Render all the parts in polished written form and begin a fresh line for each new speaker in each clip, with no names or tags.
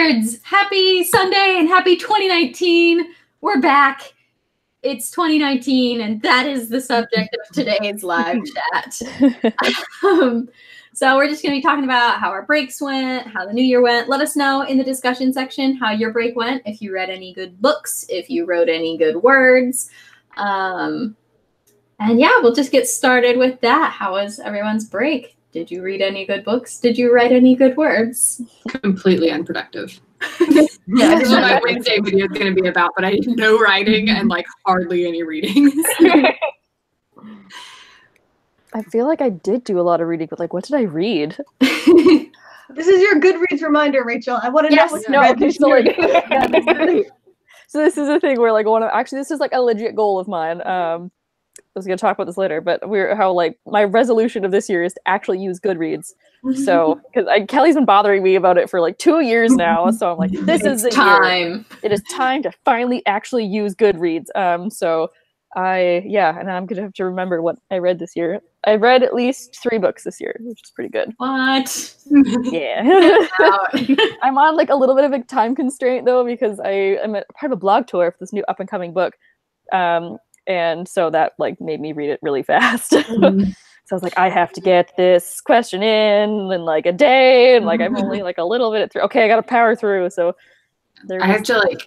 WordNerds! Happy Sunday and happy 2019! We're back. It's 2019, and that is the subject of today's live chat. So we're just going to be talking about how our breaks went, how the new year went. Let us know in the discussion section how your break went, if you read any good books, if you wrote any good words. And yeah, we'll just get started with that. How was everyone's break? Did you read any good books? Did you write any good words?
Completely unproductive. Yeah, this is what my Wednesday video is going to be about, but I did no writing and like hardly any reading.
I feel like I did do a lot of reading, but like, what did I read?
This is your Goodreads reminder, Rachel. I want to know what you read this year.
So this is a thing where like actually this is like a legit goal of mine. I was gonna talk about this later, but how like my resolution of this year is to actually use Goodreads. So because Kelly's been bothering me about it for like 2 years now, so I'm like, this is the time. It is time to finally actually use Goodreads. So and I'm gonna have to remember what I read this year. I read at least 3 books this year, which is pretty good.
What?
Yeah. I'm on like a little bit of a time constraint though, because I am a part of a blog tour for this new up and coming book. And so that like made me read it really fast. So I was like, I have to get this question in like a day, and like I'm only like a little bit through. Okay, I gotta power through. So
I have to like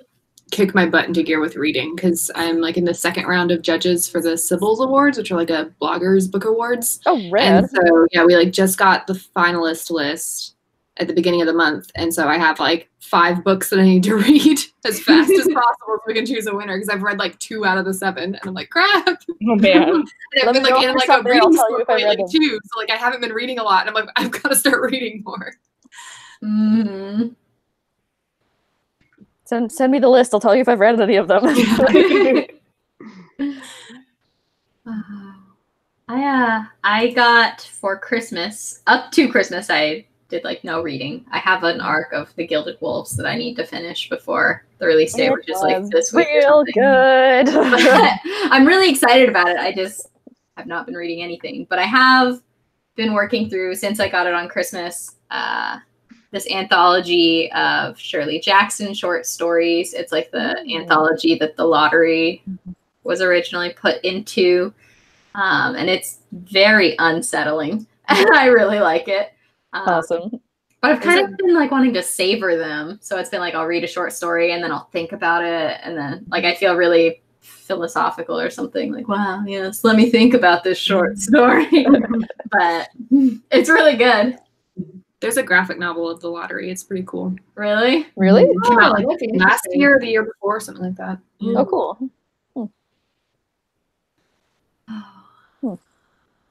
kick my butt into gear with reading because I'm like in the second round of judges for the Sybil's Awards, which are like a bloggers book awards.
Oh, rad.
And so yeah, we like just got the finalist list at the beginning of the month, and so I have like 5 books that I need to read as fast as possible so we can choose a winner, because I've read like 2 out of the 7, and I'm like, crap.
Oh man.
And I've been like in like a reading slump lately too, so like I haven't been reading a lot, and I'm like, I've got to start reading more.
Send me the list. I'll tell you if I've read any of them.
I got for Christmas, up to Christmas, I did like no reading. I have an arc of The Gilded Wolves that I need to finish before the release date, which is like this week.
Real good.
I'm really excited about it. I just have not been reading anything, but I have been working through, since I got it on Christmas, this anthology of Shirley Jackson short stories. It's like the anthology that the lottery was originally put into. And it's very unsettling. And I really like it.
Awesome.
But I've kind of been like wanting to savor them. So it's been like, I'll read a short story and then I'll think about it. And then like, I feel really philosophical or something, like, wow, yes, let me think about this short story. But it's really good.
There's a graphic novel of the lottery. It's pretty cool.
Really?
Really?
It came out like last year or the year before, something like that.
Oh, cool.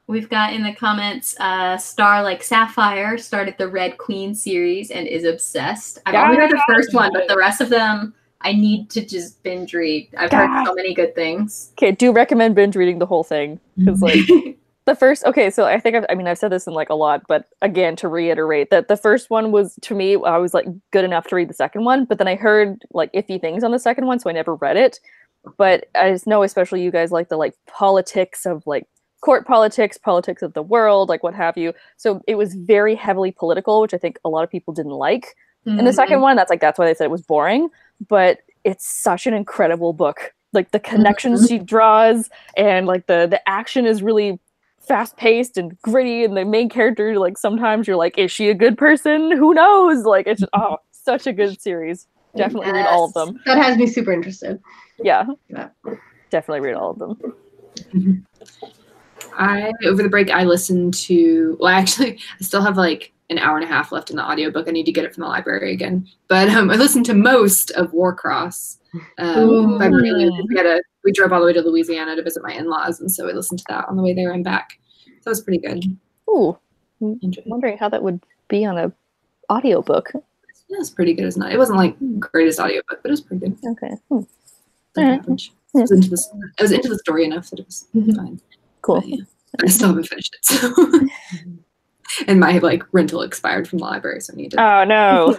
We've got in the comments, Star Like Sapphire started the Red Queen series and is obsessed. I've only read the first one, but the rest of them I need to just binge read. I've heard so many good things.
Okay, do recommend binge reading the whole thing, because like the first, so I think I've said this in like a lot, but again, to reiterate, that the first one was, to me, I was like good enough to read the second one, but then I heard like iffy things on the second one, so I never read it. But I just know, especially you guys like the like politics of like court politics of the world, like what have you. So it was very heavily political, which I think a lot of people didn't like. In the second one, that's why they said it was boring, but it's such an incredible book. Like the connections she draws, and like the action is really fast-paced and gritty, and the main character, like sometimes you're like, is she a good person? Who knows? Like it's just, such a good series. Definitely read all of them.
That has me super interested.
Yeah. Definitely read all of them.
Over the break, I listened to, I still have like an hour and a half left in the audiobook. I need to get it from the library again. But I listened to most of Warcross by Marie. We drove all the way to Louisiana to visit my in-laws, and so I listened to that on the way there and back. So it was pretty good.
Ooh. I'm wondering how that would be on a audiobook.
Yeah, it was pretty good. It wasn't like greatest audiobook, but it was pretty good.
Okay.
Average. I was into the story enough that it was fine.
Cool.
But, yeah, I still haven't finished it. So. And my like rental expired from the library, so I need to.
Oh no!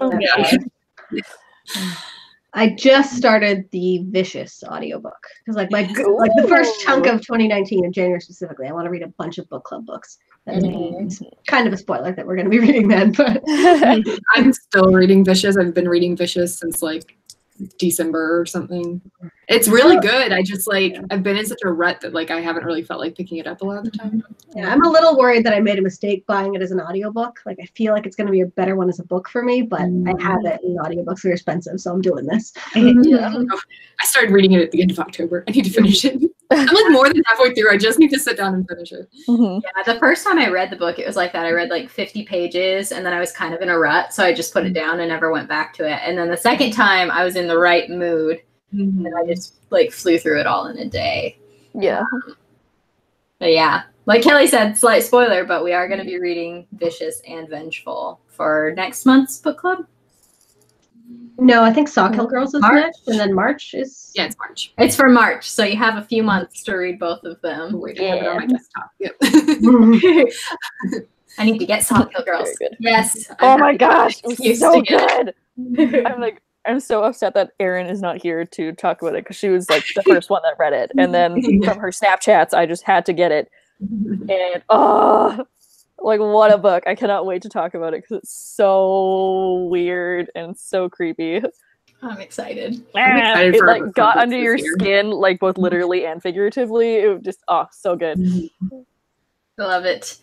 I just started the Vicious audiobook because like the first chunk of 2019 in January specifically, I want to read a bunch of book club books. It's kind of a spoiler that we're going to be reading then, but
I'm still reading Vicious. I've been reading Vicious since like December or something. It's really good. I just like I've been in such a rut that like I haven't really felt like picking it up a lot of the time.
Yeah, I'm a little worried that I made a mistake buying it as an audiobook. Like I feel like it's going to be a better one as a book for me, but I have it and audiobooks are expensive, so I'm doing this.
I started reading it at the end of October. I need to finish it. I'm like more than halfway through. I just need to sit down and finish it.
Yeah, the first time I read the book, it was like that. I read like 50 pages and then I was kind of in a rut, so I just put it down and never went back to it. And then the second time I was in the right mood and I just like flew through it all in a day.
Yeah.
But yeah, like Kelly said, slight spoiler, but we are going to be reading Vicious and Vengeful for next month's book club.
No, I think Sawkill Girls is
March.
next, and then March is...
Yeah, it's March.
It's for March, so you have a few months to read both of them.
Wait, I have it on my desktop. Yep.
I need to get Sawkill Girls.
Very good.
Yes.
Oh my gosh, it was
Excuse
so
to get
good. I'm so upset that Erin is not here to talk about it because she was like the first one that read it, and then from her Snapchats, I just had to get it. And like what a book! I cannot wait to talk about it because it's so weird and so creepy.
I'm excited.
excited
It
for
like
our
got
books
under
this
your
year.
skin, like both literally and figuratively. It was just so good.
I love it.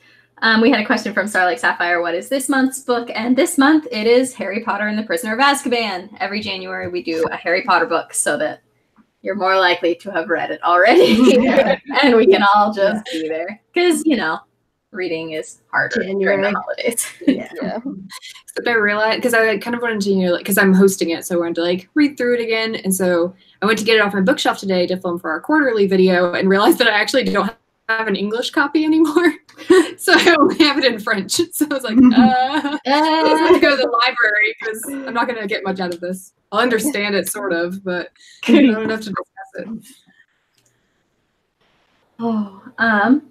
We had a question from Starlight Sapphire. What is this month's book? And this month it is Harry Potter and the Prisoner of Azkaban. Every January we do a Harry Potter book so that you're more likely to have read it already. And we can all just be there. Because, you know, reading is harder during the holidays.
Yeah.
Except I realized, because I kind of wanted to, you know, because I'm hosting it, so I wanted to like read through it again. And so I went to get it off my bookshelf today to film for our quarterly video and realized that I actually don't have an English copy anymore. So I only have it in French. So I was like, I have to go to the library because I'm not going to get much out of this. I'll understand it sort of, but not enough to discuss it.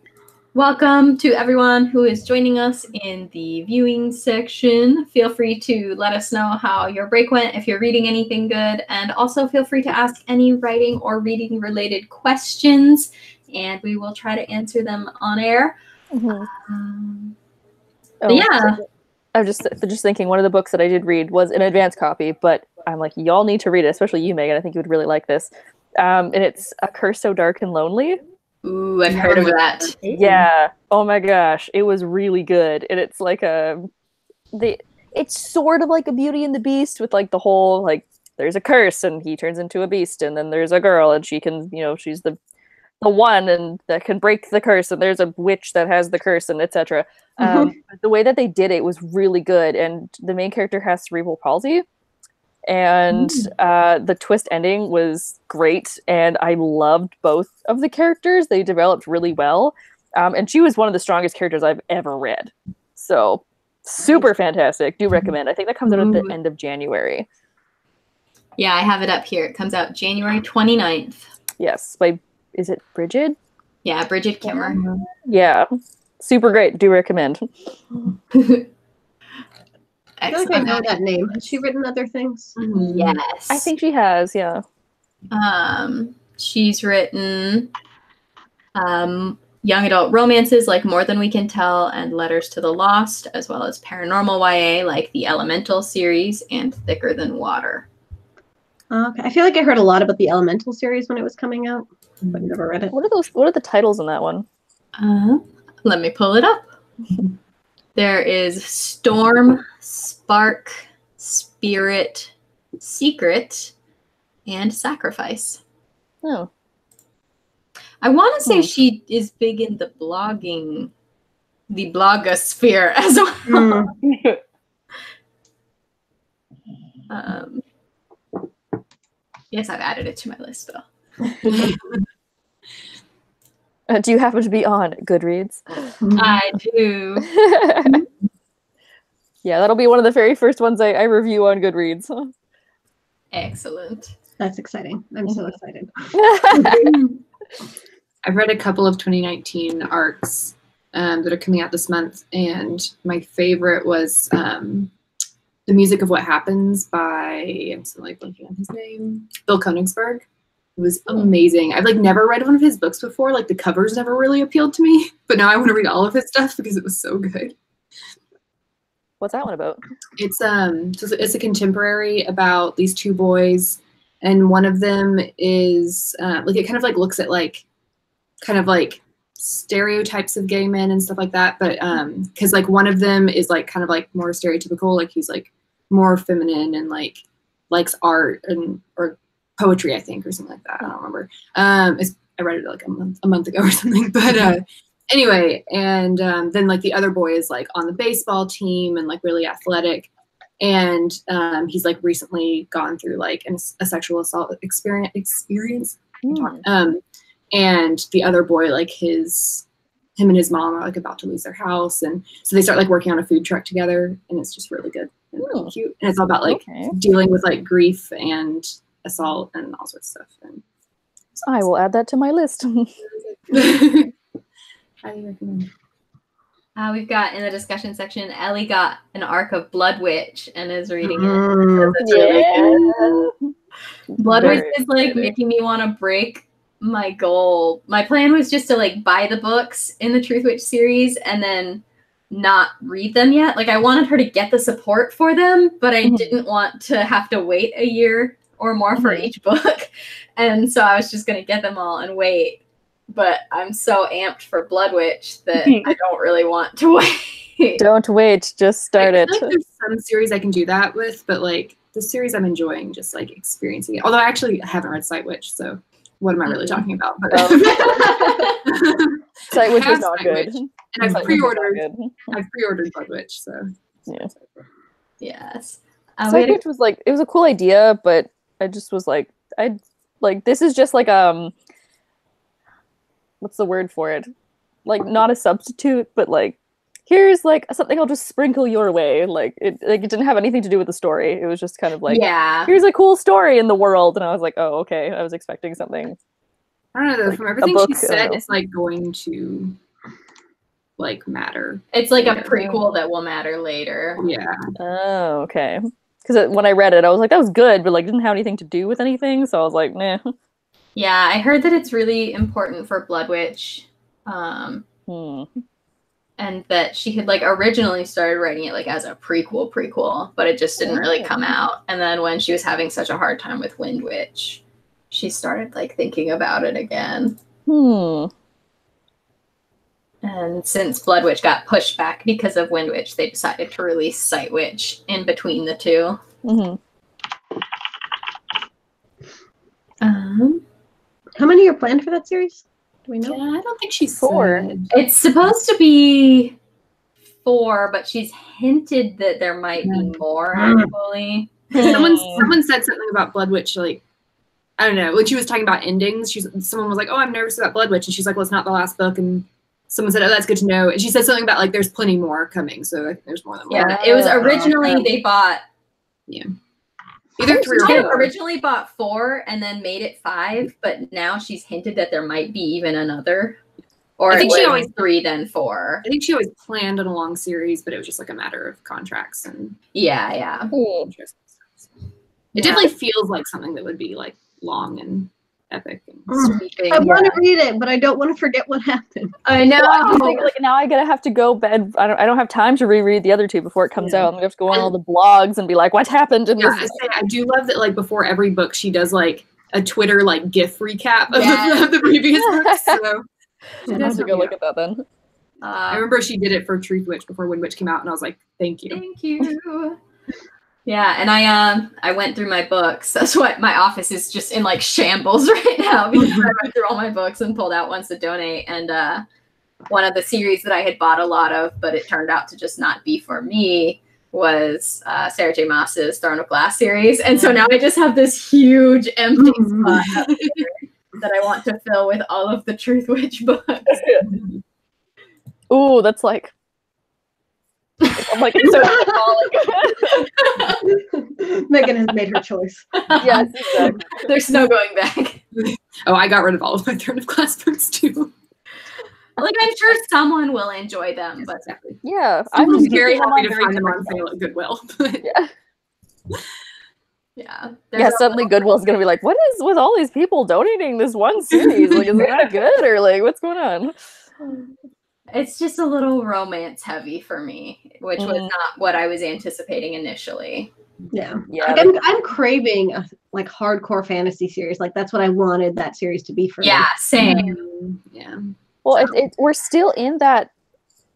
Welcome to everyone who is joining us in the viewing section. Feel free to let us know how your break went, if you're reading anything good, and also feel free to ask any writing or reading related questions, and we will try to answer them on air. Yeah.
I was just thinking one of the books that I did read was an advanced copy, but I'm like, y'all need to read it, especially you, Megan. I think you would really like this. And it's A Curse So Dark and Lonely.
Ooh, I've heard of that.
Yeah. Oh my gosh. It was really good. And it's like it's sort of like a Beauty and the Beast with like the whole, like, there's a curse and he turns into a beast, and then there's a girl and she can, you know, she's the one and that can break the curse, and there's a witch that has the curse, and etc. The way that they did it was really good, and the main character has cerebral palsy, and the twist ending was great, and I loved both of the characters. They developed really well, and she was one of the strongest characters I've ever read. So super fantastic. Do recommend. I think that comes out at the end of January.
Yeah, I have it up here. It comes out January 29th.
Yes, by is it Bridget?
Yeah, Bridget Kimmer.
Yeah. Super great. Do recommend.
I feel like I know that name. Has she written other things?
Yes.
I think she has, yeah.
She's written young adult romances like More Than We Can Tell and Letters to the Lost, as well as paranormal YA like the Elemental series and Thicker Than Water.
Okay. I feel like I heard a lot about the Elemental series when it was coming out, but never read it.
What are the titles in that one?
Let me pull it up. There is Storm, Spark, Spirit, Secret, and Sacrifice.
Oh.
I want to say she is big in the blogosphere as well. Yes, I've added it to my list, though.
Do you happen to be on Goodreads?
I do.
Yeah, that'll be one of the very first ones I review on Goodreads.
Excellent.
That's exciting. I'm so excited.
I've read a couple of 2019 arcs that are coming out this month, and my favorite was The Music of What Happens by, I'm still like blanking on his name, Bill Koenigsberg. It was amazing. I've like never read one of his books before. Like the covers never really appealed to me, but now I want to read all of his stuff because it was so good.
What's that one about?
It's a contemporary about these two boys, and one of them is like it kind of like looks at like kind of like stereotypes of gay men and stuff like that, but because like one of them is like kind of like more stereotypical, like he's like more feminine and like likes art and or poetry, I think, or something like that. I don't remember. I read it like a month ago or something, but anyway, and then like the other boy is like on the baseball team and like really athletic, and he's like recently gone through like a sexual assault experience. And the other boy, like him and his mom are like about to lose their house, and so they start like working on a food truck together, and it's just really good and really cute, and it's all about like dealing with like grief and assault and all sorts of stuff. And
I will add that to my list.
highly recommend.
We've got in the discussion section, Ellie got an arc of Blood Witch and is reading it. It's really good. Blood Witch is like making me want to break my goal. My plan was just to like buy the books in the Truth Witch series and then not read them yet. Like I wanted her to get the support for them, but I didn't want to have to wait a year or more for each book. And so I was just going to get them all and wait. But I'm so amped for Blood Witch that I don't really want to wait.
Don't wait, just start it.
Like there's some series I can do that with, but like the series I'm enjoying just like experiencing it. Although I actually haven't read Sight Witch, so what am I really talking about? But
Sight Witch is not good.
And I've pre-ordered Blood Witch, so
yeah.
Yes.
Sight Witch was like, it was a cool idea, but I just was like, this is just like what's the word for it? Like not a substitute, but like here's like something I'll just sprinkle your way. Like it didn't have anything to do with the story. It was just kind of like, here's a cool story in the world, and I was like, oh, okay. I was expecting something.
I don't know though.
Like
from everything she said, it's like going to like matter.
It's like a prequel that will matter later.
Yeah.
Oh, okay. Because when I read it, I was like, that was good, but like didn't have anything to do with anything. So I was like, nah.
Yeah, I heard that it's really important for Blood Witch. And that she had like originally started writing it like as a prequel, but it just didn't really come out. And then when she was having such a hard time with Wind Witch, she started like thinking about it again. And since Blood Witch got pushed back because of Wind Witch, they decided to release Sight Witch in between the two.
How many are planned for that series? Do we know?
Yeah, I don't think she's
4.
said.
It's supposed to be 4, but she's hinted that there might be more, actually.
Someone said something about Blood Witch, like, I don't know, when she was talking about endings, someone was like, oh, I'm nervous about Blood Witch, and she's like, well, it's not the last book, and someone said, oh, that's good to know, and she said something about, like, there's plenty more coming, so there's more than one.
Yeah, it was originally, they bought...
Yeah. Either 3 or 4.
Originally bought 4 and then made it 5, but now she's hinted that there might be even another. Or I think she always 3, then 4.
I think she always planned on a long series, but it was just like a matter of contracts and
yeah.
It definitely feels like something that would be like long and epic and sweeping.
I want to read it, but I don't want to forget what happened.
I know.
Like now I gotta have to go bed. I don't have time to reread the other 2 before it comes out. I'm gonna have to go on all the blogs and be like, what happened in this?
I do love that like before every book she does like a Twitter like GIF recap of the previous books. So
I have to go look at that then.
I remember she did it for Truth Witch before Wind Witch came out, and I was like, thank you.
Thank you. Yeah, and I went through my books. That's why my office is just in like shambles right now because I went through all my books and pulled out ones to donate. And one of the series that I had bought a lot of, but it turned out to just not be for me, was Sarah J. Maas's Throne of Glass series. And so now I just have this huge empty spot up here that I want to fill with all of the Truth Witch books.
Ooh, that's like... I'm like, so
Megan has made her choice.
Yes, exactly.
There's no going back.
Oh, I got rid of all of my Throne of Glass books too.
Like, I'm sure someone will enjoy them, but
yeah,
I'm very happy to find them on sale at Goodwill. But...
Yeah.
Yeah.
Yeah, suddenly Goodwill's gonna be like, what is with all these people donating this one series? Like, is it not good, or like, what's going on?
It's just a little romance heavy for me, which was not what I was anticipating initially.
Yeah.
Yeah,
Like, I'm craving a like hardcore fantasy series. Like that's what I wanted that series to be for me.
Yeah, same.
Yeah.
Well, we're still in that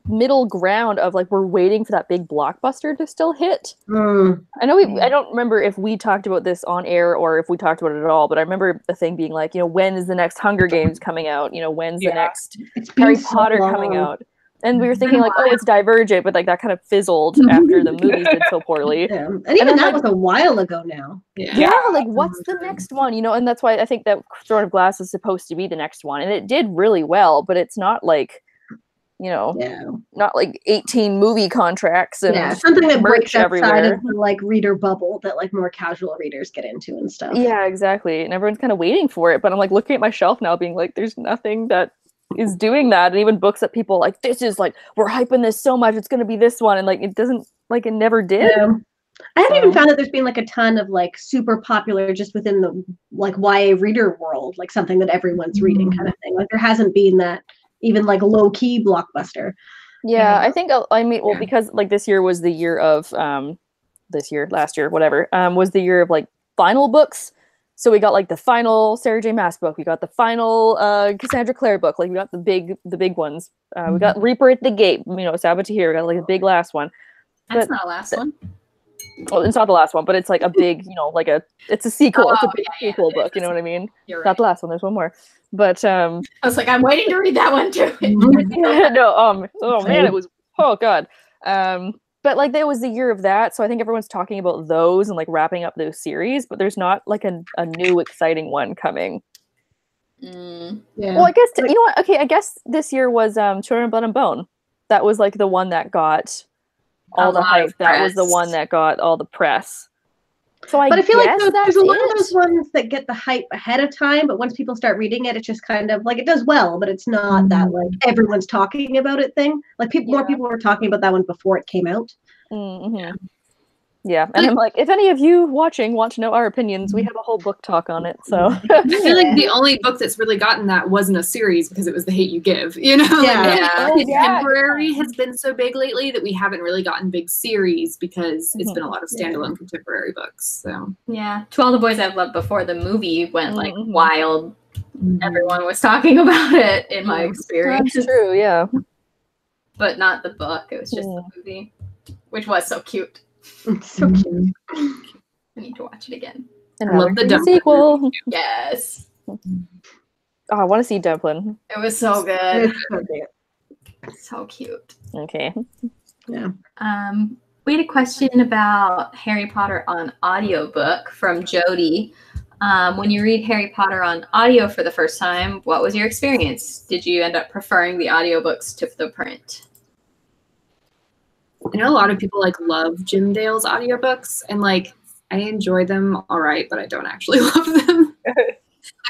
middle ground of like we're waiting for that big blockbuster to still hit. I know I don't remember if we talked about this on air or if we talked about it at all, but I remember the thing being like, when is the next Hunger Games coming out? When's the next Harry Potter coming out? And we were thinking like, oh, it's Divergent, but like that kind of fizzled after the movies did so poorly.
Yeah. And even that was a while ago now.
Yeah, like what's the next one? And that's why I think that Throne of Glass is supposed to be the next one, and it did really well, but it's not like not like 18 movie contracts and
something that breaks outside
everywhere.
of the like reader bubble that like more casual readers get into and stuff.
Yeah, exactly. And everyone's kind of waiting for it, but I'm like looking at my shelf now being like, there's nothing that is doing that. And even books that people like, this is like, we're hyping this so much, it's going to be this one. And like, it doesn't, like it never did.
I haven't even found that there's been like a ton of like super popular just within the like YA reader world, like something that everyone's reading kind of thing. Like there hasn't been that even like low key blockbuster.
Yeah, I think because like this year was the year of last year, whatever, was the year of like final books. So we got like the final Sarah J. Maas book, we got the final Cassandra Clare book, like we got the big ones. We got Reaper at the Gate, Saboteur, we got like a big last one.
That's not a last one.
Well, it's not the last one, but it's like a big, it's a sequel. It's a big sequel book, you know what I mean?
You're right.
Not the last one, there's one more. But
I was like, I'm waiting to read that one too.
Man, it was God. But like that was the year of that, so I think everyone's talking about those and like wrapping up those series, but there's not like a new exciting one coming.
Yeah.
Well, I guess you know what? Okay, I guess this year was Children of Blood and Bone. That was like the one that got all the hype. That was the one that got all the press. So I feel like
there's a lot of those ones that get the hype ahead of time, but once people start reading it, it's just kind of like it does well, but it's not that like everyone's talking about it thing. Like more people were talking about that one before it came out.
Yeah, and I'm like, if any of you watching want to know our opinions, we have a whole book talk on it. So
I feel like the only book that's really gotten that wasn't a series because it was The Hate You Give. Contemporary has been so big lately that we haven't really gotten big series because it's been a lot of standalone contemporary books. So
yeah, To All the Boys I've Loved Before the movie went like wild. Everyone was talking about it in my experience.
That's true, yeah.
But not the book. It was just the movie, which was so cute.
So cute.
I need to watch it again.
And I love the sequel.
Yes.
Oh, I want to see Dumpling.
It was so good. So cute.
Okay.
Yeah.
We had a question about Harry Potter on audiobook from Jody. When you read Harry Potter on audio for the first time, what was your experience? Did you end up preferring the audiobooks to the print?
I know a lot of people like love Jim Dale's audiobooks, and like I enjoy them all right, but I don't actually love them.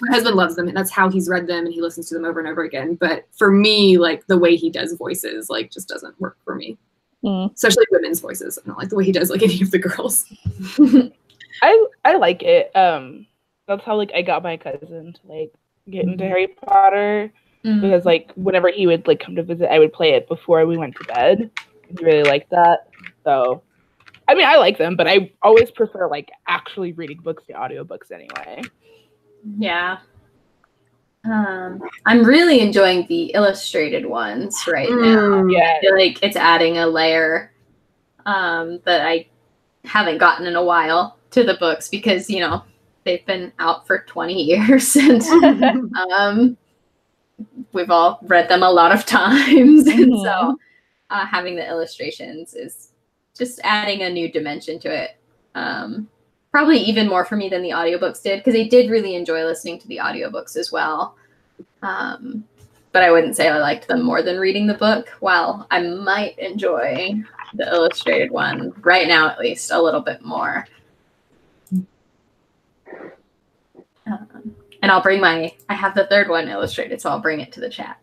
My husband loves them, and that's how he's read them, and he listens to them over and over again. But for me, like the way he does voices, like just doesn't work for me. Especially women's voices. I don't like the way he does like any of the girls.
I like it. That's how like I got my cousin to like get into Harry Potter because like whenever he would like come to visit, I would play it before we went to bed. He really liked that. So I mean I like them, but I always prefer like actually reading books to audiobooks anyway.
Yeah. I'm really enjoying the illustrated ones right now.
Yeah.
I feel like it's adding a layer that I haven't gotten in a while to the books because, you know, they've been out for 20 years and we've all read them a lot of times. And so having the illustrations is just adding a new dimension to it. Probably even more for me than the audiobooks did, because I did really enjoy listening to the audiobooks as well. But I wouldn't say I liked them more than reading the book. While I might enjoy the illustrated one right now, at least a little bit more. And I'll bring I have the third one illustrated, so I'll bring it to the chat.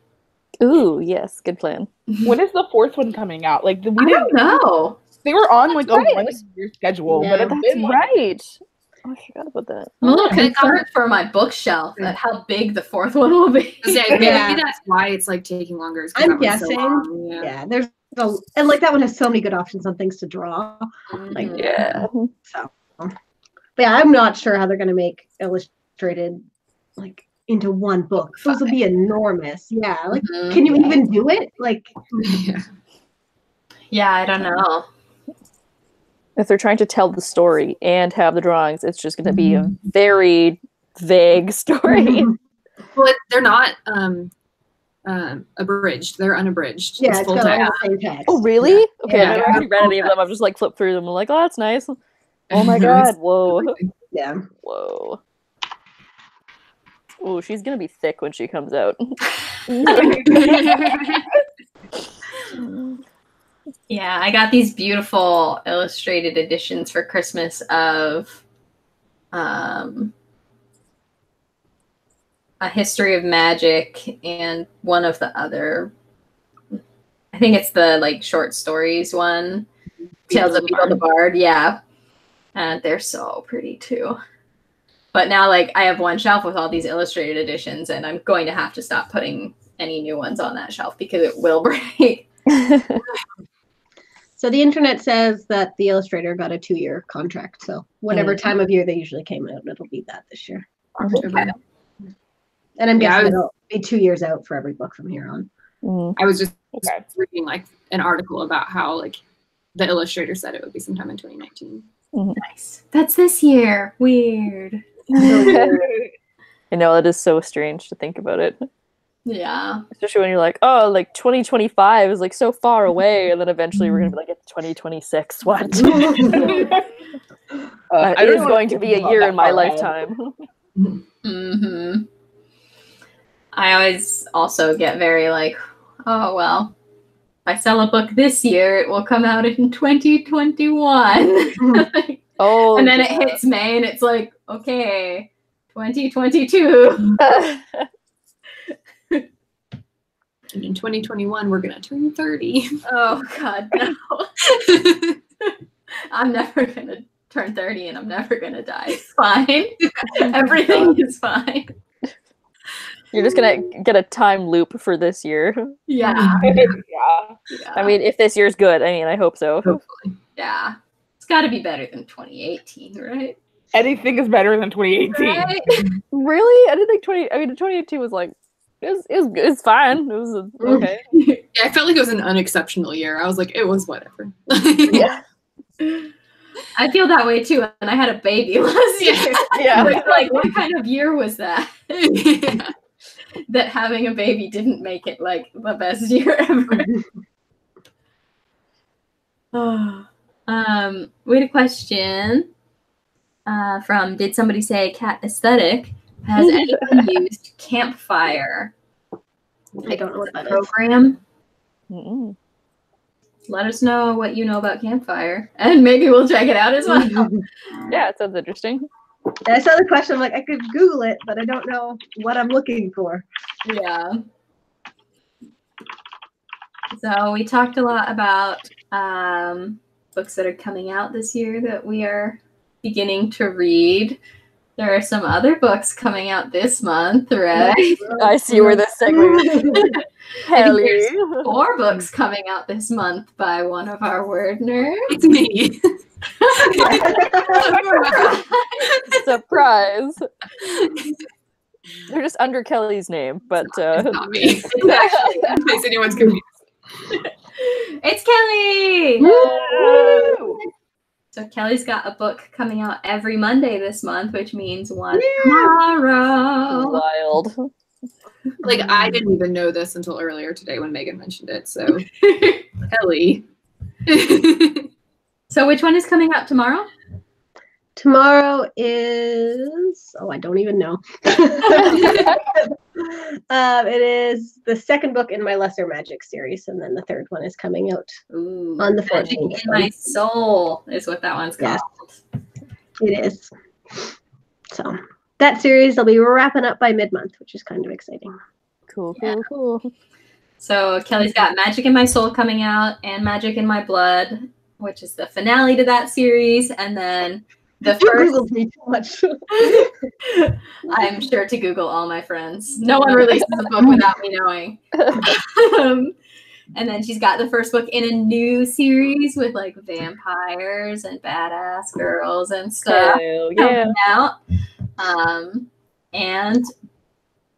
Ooh, yes, good plan.
When is the fourth one coming out? Like we
I don't know.
They were on like
right.
a 1 year schedule,
Yeah,
but
that's right. Oh, I forgot about that.
I'm a little concerned for my bookshelf at how big the fourth one will be.
Maybe that's why it's like taking longer.
I'm guessing. So yeah, there's and like that one has so many good options on things to draw. Like so. But yeah, I'm not sure how they're gonna make illustrated like into one book. Those will be enormous. Yeah. Like can you even do it? Like
yeah, I don't know.
If they're trying to tell the story and have the drawings, it's just going to be a very vague story.
Well, they're not abridged. They're unabridged.
Yeah, it's full text.
Oh, really? Yeah. Okay, I've never actually read any of them. I've just like flipped through them. I'm like, oh, that's nice. Oh my god! Whoa.
Yeah.
Whoa. Oh, she's gonna be thick when she comes out.
Yeah, I got these beautiful illustrated editions for Christmas of A History of Magic and one of the other, I think it's the like short stories one, Tales of Beetle the Bard. Yeah, and they're so pretty too. But now like I have one shelf with all these illustrated editions, and I'm going to have to stop putting any new ones on that shelf because it will break.
So the internet says that the illustrator got a 2-year contract. So whatever time of year they usually came out, it'll be that this year.
Okay.
And I'm guessing it'll be 2 years out for every book from here on.
I was just reading like an article about how like the illustrator said it would be sometime in 2019.
Nice. That's this year. Weird.
I know, it is so strange to think about it.
Yeah.
Especially when you're like, oh, like 2025 is like so far away, and then eventually we're gonna be like, it's 2026. What? It is going to be a year in my lifetime.
I always also get very like, oh well, if I sell a book this year, it will come out in 2021.
Oh,
and then it hits May, and it's like, okay, 2022.
And in 2021, we're gonna turn 30.
Oh God, no! I'm never gonna turn 30, and I'm never gonna die. It's fine. Everything is fine.
You're just gonna get a time loop for this year.
Yeah.
I mean, if this year's good, I mean, I hope so.
Hopefully.
Yeah. It's got to be better than 2018, right?
Anything is better than 2018.
Right?
Really? I didn't think 2018 was like, it's fine. It was okay.
Yeah, I felt like it was an unexceptional year. I was like, it was whatever.
Yeah.
I feel that way too, and I had a baby last year.
Yeah.
Like, what kind of year was that?
Yeah.
That having a baby didn't make it like the best year ever. We had a question from Did Somebody Say Cat Aesthetic? Has anyone used Campfire?
I don't know what that is.
Program? Let us know what you know about Campfire, and maybe we'll check it out as well.
Yeah, it sounds interesting.
And I saw the question, I'm like, I could Google it, but I don't know what I'm looking for.
Yeah. So we talked a lot about books that are coming out this year that we are beginning to read. There are some other books coming out this month, right?
I see where this segues.
And here's 4 books coming out this month by one of our word nerds.
It's me.
Surprise. They're just under Kelly's name, but
it's not me. It's actually, in case anyone's confused.
It's Kelly! Woo! So Kelly's got a book coming out every Monday this month, which means one tomorrow.
Wild.
Like, I didn't even know this until earlier today when Megan mentioned it, so Kelly.
So which one is coming out tomorrow?
Tomorrow is, I don't even know. It is the second book in my Lesser Magic series, and then the third one is coming out on the 14th.
Magic in My Soul is what that one's called.
Yes, it is. So that series will be wrapping up by mid-month, which is kind of exciting.
Cool.
So Kelly's got Magic in My Soul coming out and Magic in My Blood, which is the finale to that series, and then The
You
first,
Googled me too much.
I'm sure to Google all my friends. No one releases a book without me knowing. And then she's got the first book in a new series with like vampires and badass girls and stuff coming out. And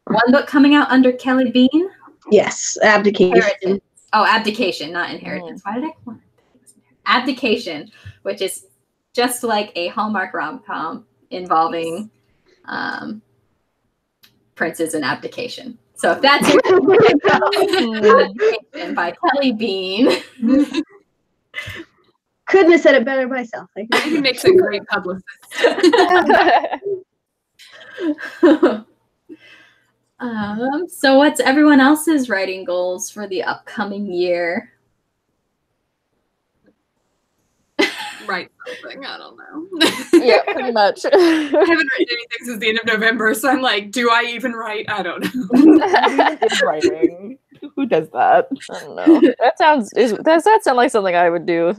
one book coming out under Kelly Bean.
Yes, Abdication.
Inheritance. Oh, Abdication, not Inheritance. Why did I want Abdication, which is just like a Hallmark rom-com involving princes and abdication. So if that's Abdication by Kelly Bean.
Couldn't have said it better myself.
He makes a great publicist.
So what's everyone else's writing goals for the upcoming year?
Write something, I don't know.
Yeah, pretty much.
I haven't written anything since the end of November, so I'm like, do I even write? I don't know.
Writing. Who does that?
I don't know. Does that sound like something I would do?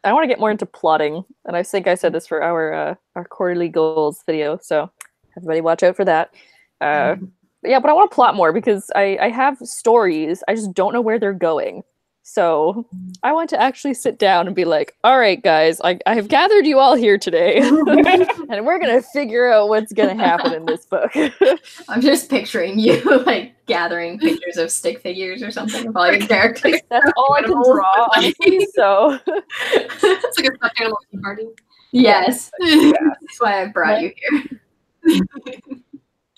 I want to get more into plotting, and I think I said this for our quarterly goals video, so everybody watch out for that. But I want to plot more because I have stories. I just don't know where they're going. So I want to actually sit down and be like, all right, guys, I have gathered you all here today, and we're going to figure out what's going to happen in this book.
I'm just picturing you like gathering pictures of stick figures or something of all your characters.
That's all I can draw, honestly, so.
It's like a stuffed animal party.
Yes. That's why I brought you here.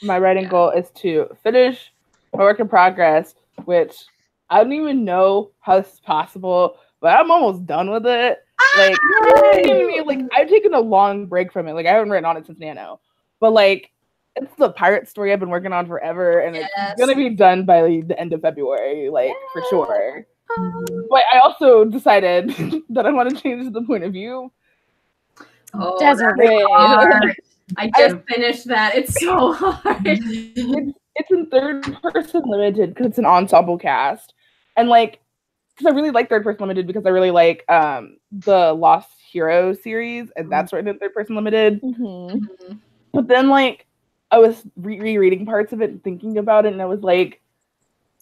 My writing goal is to finish my work in progress, which I don't even know how this is possible, but I'm almost done with it. Like, I've taken a long break from it. Like, I haven't written on it since Nano. But, like, it's the pirate story I've been working on forever, and it's going to be done by the end of February, like, for sure. But I also decided that I want to change the point of view.
Oh,
Desiree.
I just finished that. It's so hard.
It's in third person limited because it's an ensemble cast. And like, because I really like third person limited because I really like the Lost Hero series, and that's written in third person limited. But then like, I was rereading parts of it and thinking about it, and I was like,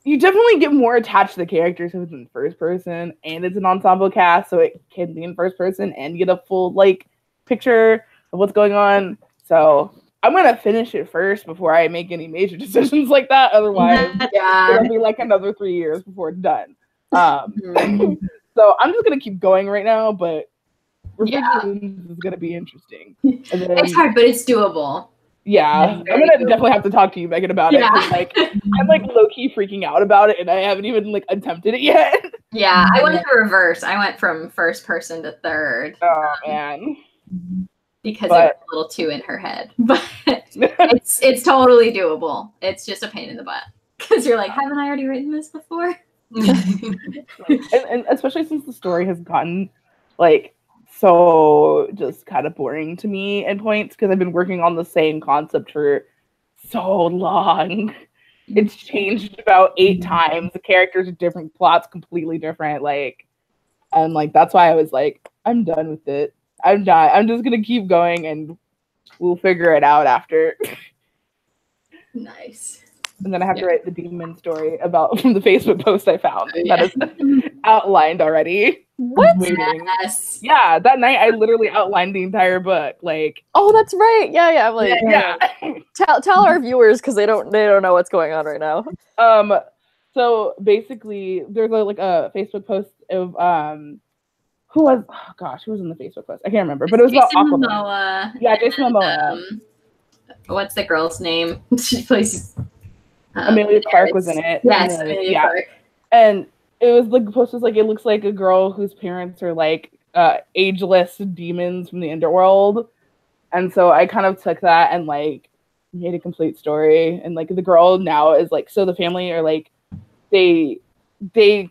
you definitely get more attached to the characters if it's in first person and it's an ensemble cast, so it can be in first person and get a full like picture of what's going on. So I'm gonna finish it first before I make any major decisions like that. Otherwise, it'll be like another 3 years before it's done. So I'm just gonna keep going right now, but revisions is gonna be interesting. And then,
it's hard, but it's doable.
Yeah, I'm gonna definitely have to talk to you, Megan, about it. Like, I'm like low key freaking out about it, and I haven't even like attempted it yet.
Yeah, I went the reverse. I went from first person to third.
Oh man.
Because it was a little too in her head. But it's totally doable. It's just a pain in the butt. Because you're like, haven't I already written this before?
and especially since the story has gotten like so just kind of boring to me at points because I've been working on the same concept for so long. It's changed about 8 times. The characters are different, plots completely different. Like, and like that's why I was like, I'm done with it. I'm not. I'm just gonna keep going, and we'll figure it out after.
Nice.
And then I have to write the demon story about from the Facebook post I found that is outlined already.
What?
Yes.
Yeah, that night I literally outlined the entire book. Like,
oh, that's right. Yeah. I'm like, tell our viewers because they don't know what's going on right now.
So basically, there's a Facebook post of who was in the Facebook post? I can't remember, but it was
Jason
about Aquaman.
Momoa.
Yeah, Jason Momoa.
What's the girl's name? She plays.
Amelia Clark was in it.
Yes, Amelia Clark.
And it was the post was like, it looks like a girl whose parents are like ageless demons from the underworld. And so I kind of took that and like made a complete story. And like the girl now is like, so the family are like, they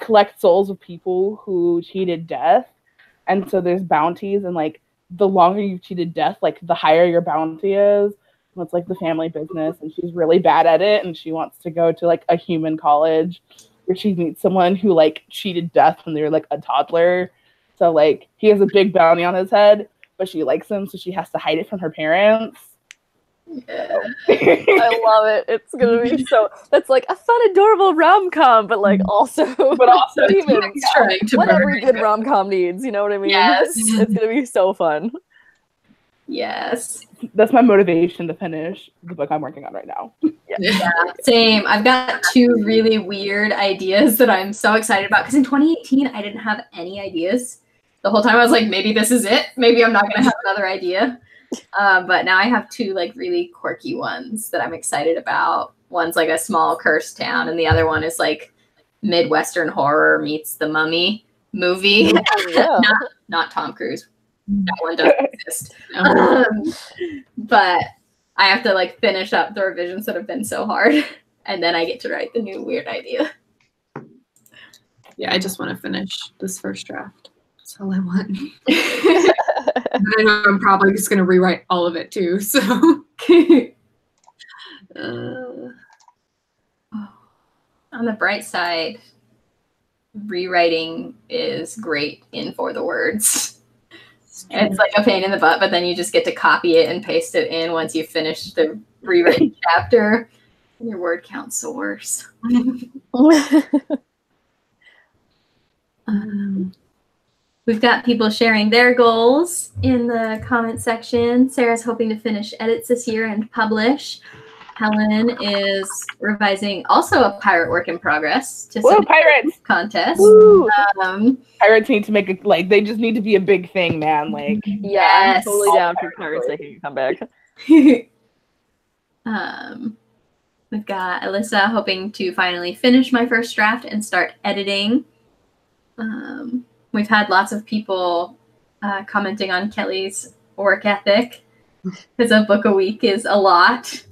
collect souls of people who cheated death. And so there's bounties, and like the longer you've cheated death, like the higher your bounty is. And it's like the family business, and she's really bad at it, and she wants to go to like a human college where she meets someone who like cheated death when they were like a toddler, So like he has a big bounty on his head, but she likes him, so she has to hide it from her parents.
Yeah.
I love it. It's gonna be so. That's like a fun, adorable rom-com, but like also,
But also
demons.
Trying to
What
murder
every good rom-com needs. You know what I mean?
Yes.
It's gonna be so fun.
Yes.
That's my motivation to finish the book I'm working on right now.
Yeah, same. I've got 2 really weird ideas that I'm so excited about because in 2018 I didn't have any ideas. The whole time I was like, maybe this is it. Maybe I'm not gonna have another idea. But now I have 2 like really quirky ones that I'm excited about. One's like a small cursed town, and the other one is like Midwestern horror meets the Mummy movie.
Yeah.
not Tom Cruise. That one doesn't exist. But I have to like finish up the revisions that have been so hard, and then I get to write the new weird idea.
Yeah, I just want to finish this first draft. That's all I want. I know I'm probably just going to rewrite all of it too. So,
on the bright side, rewriting is great in For the Words. It's like a pain in the butt, but then you just get to copy it and paste it in once you finish the rewritten chapter, and your word count soars. We've got people sharing their goals in the comment section. Sarah's hoping to finish edits this year and publish. Helen is revising also a pirate work in progress to
Whoa, pirates
contest.
Pirates need to make it like they just need to be a big thing, man. Like
Yeah, I'm totally down for pirates making a comeback.
We've got Alyssa hoping to finally finish my first draft and start editing. We've had lots of people commenting on Kelly's work ethic because a book a week is a lot,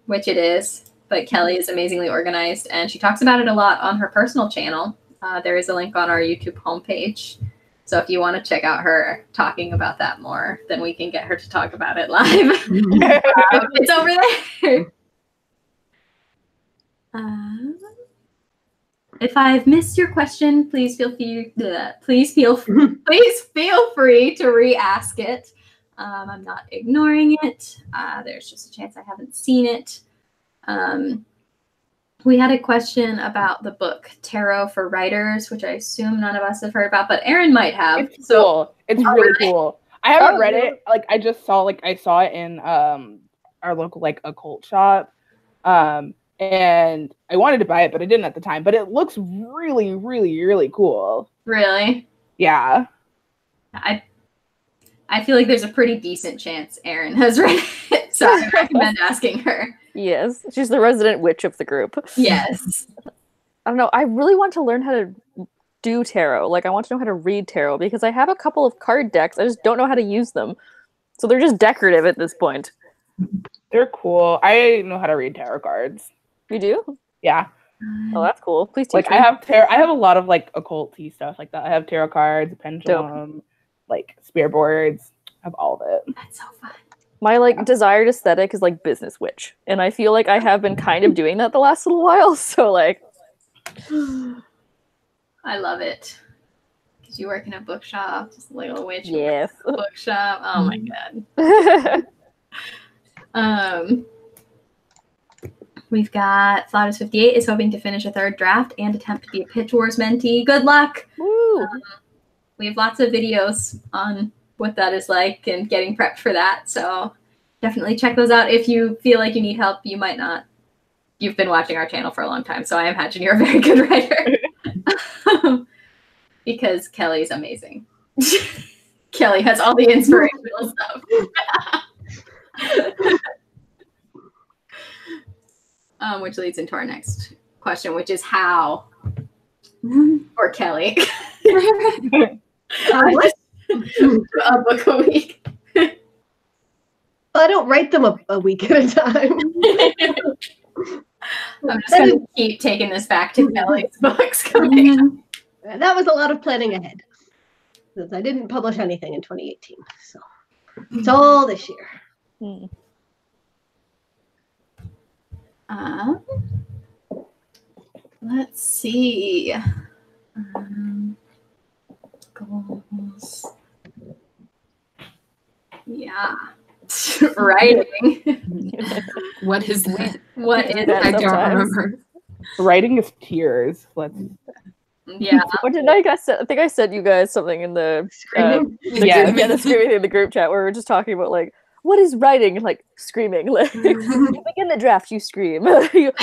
which it is. But Kelly is amazingly organized, and she talks about it a lot on her personal channel. There is a link on our YouTube homepage. So if you want to check out her talking about that more, then we can get her to talk about it live. It's over there. If I've missed your question, please feel free to re-ask it. I'm not ignoring it. There's just a chance I haven't seen it. We had a question about the book Tarot for Writers, which I assume none of us have heard about, but Erin might have.
It's cool. It's really cool. I haven't read it. Like I just saw I saw it in our local like occult shop. And I wanted to buy it, but I didn't at the time. But it looks really, really, really cool.
Really?
Yeah.
I feel like there's a pretty decent chance Erin has read it, so I recommend asking her.
Yes, she's the resident witch of the group.
Yes.
I don't know. I really want to learn how to do tarot. Like, I want to know how to read tarot because I have a couple of card decks. I just don't know how to use them. So they're just decorative at this point.
They're cool. I know how to read tarot cards.
You do?
Yeah.
Oh, that's cool. Please teach
like
me.
I have a lot of like occult-y stuff like that. I have tarot cards, a pendulum, like spear boards. I have all of it.
That's so fun.
My like desired aesthetic is like business witch, and I feel like I have been kind of doing that the last little while. So like,
I love it because you work in a bookshop, just a little witch.
Yes.
Bookshop. Oh my god. We've got Flautus58 is hoping to finish a third draft and attempt to be a Pitch Wars mentee. Good luck.
Woo.
We have lots of videos on what that is like and getting prepped for that. So definitely check those out. If you feel like you need help, you might not. You've been watching our channel for a long time, so I imagine you're a very good writer. Because Kelly's amazing. Kelly has all the inspirational stuff. Which leads into our next question, which is how, or Kelly, a book a week.
I don't write them a week at a time.
I'm just going to keep taking this back to Kelly's books coming.
That was a lot of planning ahead, because I didn't publish anything in 2018. So it's all this year.
Let's see. Yeah. Writing.
What is that?
What is
that
I don't
sometimes.
remember.
Writing is tears. Let's.
Yeah.
Or did I think I sent you guys something in the
Screaming.
Yeah.
the screaming in the group chat where we were just talking about like what is writing and like screaming. Like you begin the draft, you scream. you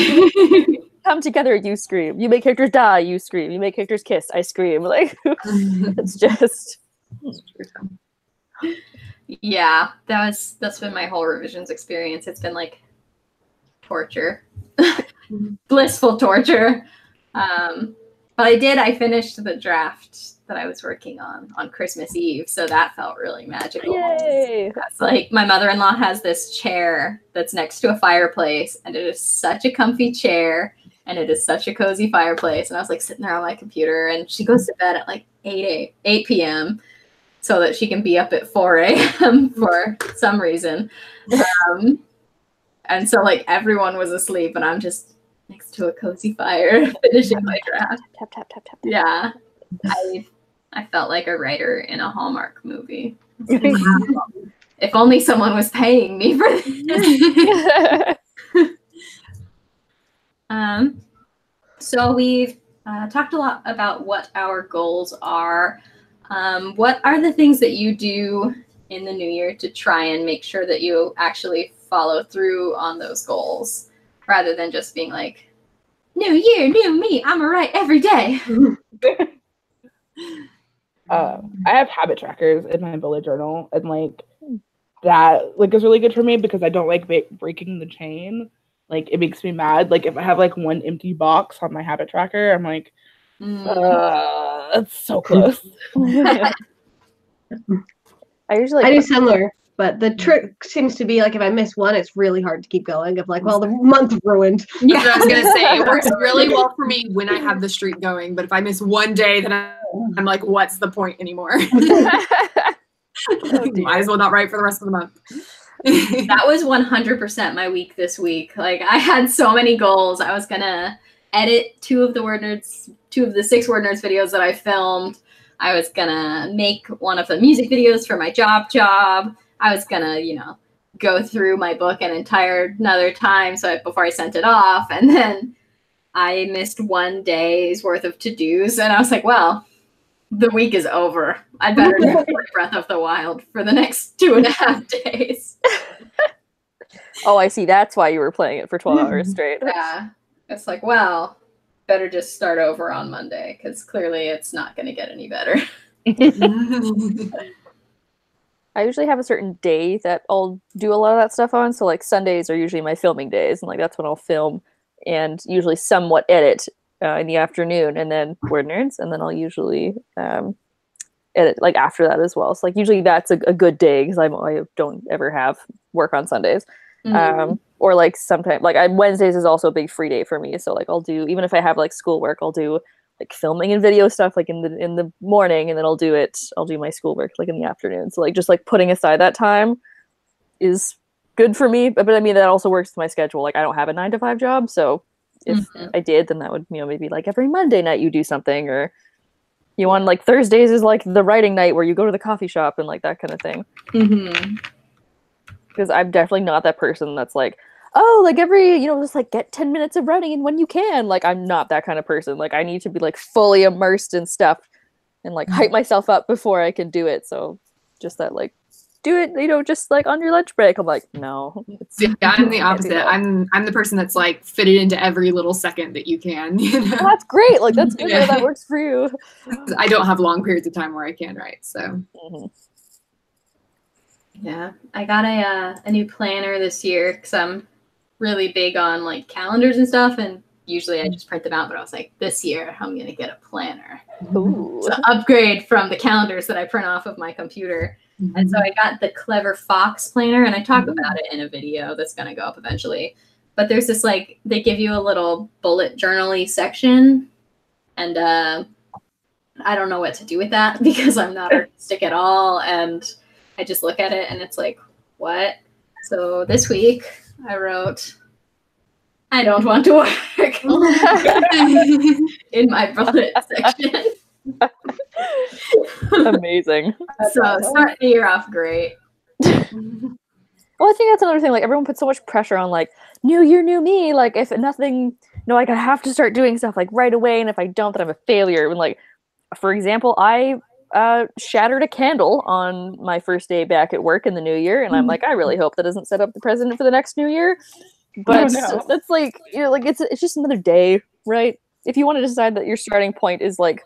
come together, you scream. You make characters die, you scream. You make characters kiss, I scream. Like it's just
Yeah, that's been my whole revisions experience. It's been like torture. Blissful torture. But I finished the draft that I was working on Christmas Eve, so that felt really magical.
yay.
It's like my mother-in-law has this chair that's next to a fireplace, and it is such a comfy chair, and it is such a cozy fireplace. And I was like sitting there on my computer, and she goes to bed at like 8 p.m. so that she can be up at 4 a.m. for some reason. And so like everyone was asleep, and I'm just next to a cozy fire finishing my draft.
Tap tap tap tap.
Yeah. I felt like a writer in a Hallmark movie. If only someone was paying me for this. So we've talked a lot about what our goals are. What are the things that you do in the new year to try and make sure that you actually follow through on those goals, rather than just being like, new year, new me, I'm gonna write every day?
I have habit trackers in my bullet journal, and like that like is really good for me because I don't like breaking the chain. Like it makes me mad. Like if I have like one empty box on my habit tracker, I'm like, it's so close.
I usually
I do similar, but the trick seems to be like if I miss one, it's really hard to keep going. Of like, well, the month ruined.
Yeah, I was gonna say it works really well for me when I have the streak going, but if I miss one day, then I'm like, what's the point anymore? Might as well not write for the rest of the month.
That was 100% my week this week. Like I had so many goals. I was gonna edit two of the 6 WordNerds videos that I filmed. I was gonna make one of the music videos for my job. I was gonna, go through my book another time before I sent it off. And then I missed one day's worth of to-dos, and I was like, well, the week is over. I'd better just play Breath of the Wild for the next 2.5 days.
Oh, I see. That's why you were playing it for 12 hours straight.
Yeah. It's like, well, better just start over on Monday, because clearly it's not going to get any better.
I usually have a certain day that I'll do a lot of that stuff on. So like Sundays are usually my filming days, and like that's when I'll film and usually somewhat edit in the afternoon, and then WordNerds, and then I'll usually edit like after that as well. So like usually that's a good day because I don't ever have work on Sundays. Or like sometimes like Wednesdays is also a big free day for me. So like I'll do, even if I have like schoolwork, I'll do like filming and video stuff like in the morning, and then I'll do my schoolwork like in the afternoon. So like just like putting aside that time is good for me. But I mean that also works with my schedule. Like I don't have a 9-to-5 job, so if I did, then that would maybe like every Monday night you do something, or you want like Thursdays is like the writing night where you go to the coffee shop and like that kind of thing. Because I'm definitely not that person that's like, oh, like every, just like get 10 minutes of writing in when you can. Like I'm not that kind of person. Like I need to be like fully immersed in stuff and like hype myself up before I can do it. So just that like do it, just like on your lunch break. I'm like, no.
Yeah, I'm the opposite. I'm the person that's like fitted into every little second that you can.
Well, that's great. Like that's good. That works for you.
I don't have long periods of time where I can write, so.
Yeah, I got a new planner this year because I'm really big on like calendars and stuff, and usually I just print them out, but I was like, this year I'm gonna get a planner.
Ooh.
So upgrade from the calendars that I print off of my computer. And so I got the Clever Fox planner, and I talk about it in a video that's gonna go up eventually. But there's this like, they give you a little bullet journal-y section, and I don't know what to do with that because I'm not artistic at all, and I just look at it and it's like, what? So this week I wrote, I don't want to work in my bullet section.
Amazing.
So starting the year off great.
Well, I think that's another thing. Like, everyone puts so much pressure on, like, new year, new me. Like, if nothing, like, I have to start doing stuff, like, right away. And if I don't, then I'm a failure. And, like, for example, I shattered a candle on my first day back at work in the new year. And I'm like, I really hope that doesn't set up the president for the next new year. But that's, like, like, it's just another day, right? If you want to decide that your starting point is, like,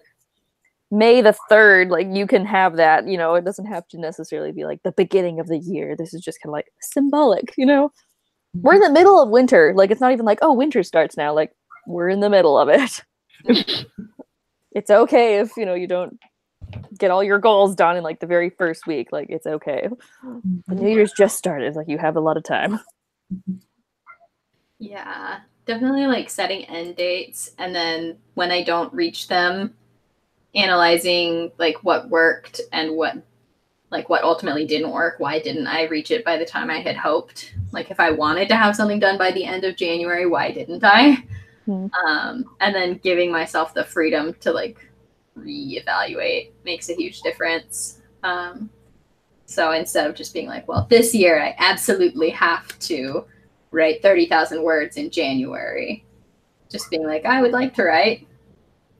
May the 3rd, like, you can have that, it doesn't have to necessarily be like the beginning of the year. This is just kind of like symbolic, We're in the middle of winter. Like, it's not even like, oh, winter starts now. Like, we're in the middle of it. It's okay if, you don't get all your goals done in like the very first week. Like, it's okay. The New Year's just started. Like, you have a lot of time.
Yeah, definitely like setting end dates. And then when I don't reach them, analyzing like what worked and what ultimately didn't work. Why didn't I reach it by the time I had hoped? Like, if I wanted to have something done by the end of January, why didn't I? And then giving myself the freedom to like reevaluate makes a huge difference. So instead of just being like, well, this year I absolutely have to write 30,000 words in January, just being like, I would like to write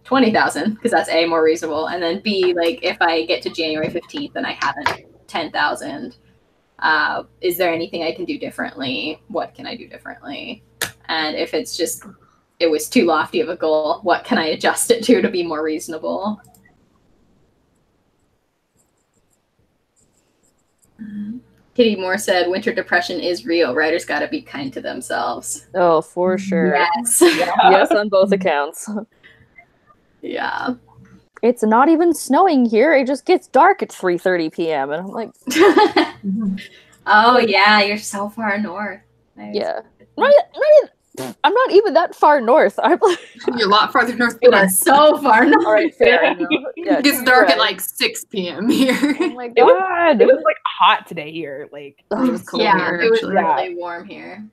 20,000 because that's A, more reasonable, and then B, like, if I get to January 15th and I haven't 10,000, is there anything I can do differently? What can I do differently? And if it's just, it was too lofty of a goal, what can I adjust it to be more reasonable? Kitty Moore said, winter depression is real. Writers got to be kind to themselves.
Oh, for sure.
Yes.
Yes, on both accounts.
Yeah.
It's not even snowing here. It just gets dark at 3:30 p.m. And I'm like,
oh, yeah, you're so far north.
Yeah. I'm not even that far north.
You're a lot farther north
You
than
are
us.
so far north.
All right, fair enough. Yeah,
It gets dark at like 6 p.m. here.
Oh my
It
god.
was like hot today here. Like,
It was cold
Yeah,
here,
it was
actually.
really warm here.